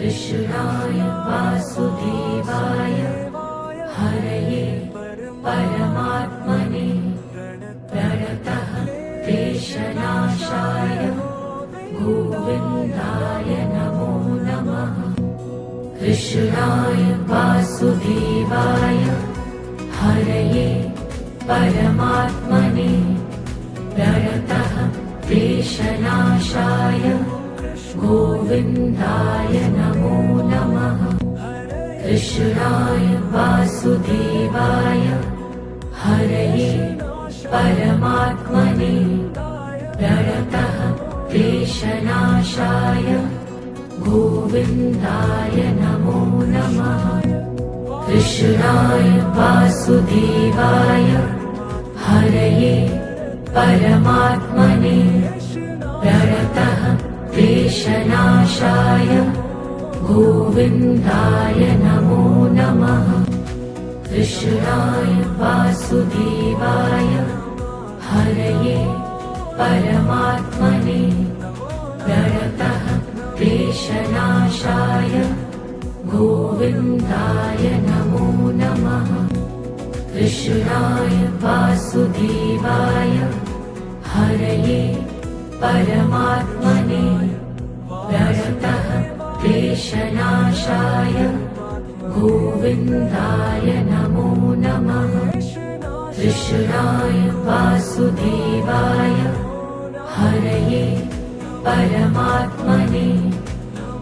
कृष्णाय वासुदेवाय हरये परमात्मने प्रणतः क्लेशनाशाय गोविन्दाय नमो नमः। कृष्णाय वासुदेवाय हरये परमात्मने प्रणतः क्लेशनाशाय गोविन्दाय नमो नमः। कृष्णाय वासुदेवाय हरये परमात्मने प्रणतः क्लेशनाशाय गोविन्दाय नमो नमः। कृष्णाय वासुदेवाय हरये परमात्मने प्रणतः क्लेशनाशाय गोविन्दाय नमो नमः। कृष्णाय वासुदेवाय हरये परमात्मने प्रणतः क्लेशनाशाय गोविन्दाय नमो नमः। कृष्णाय वासुदेवाय हरये परमात्मने प्रणतः क्लेशनाशाय गोविन्दाय नमो नमः। कृष्णाय वासुदेवाय हरये परमात्मने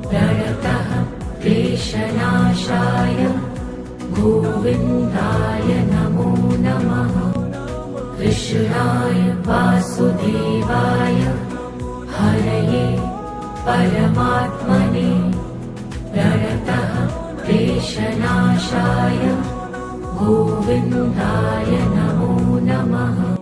प्रणतः क्लेशनाशाय गोविन्दाय नमो नमः। कृष्णाय वासुदेवाय हरये परमात्मने प्रणतः क्लेशनाशाय गोविन्दाय नमो नमः।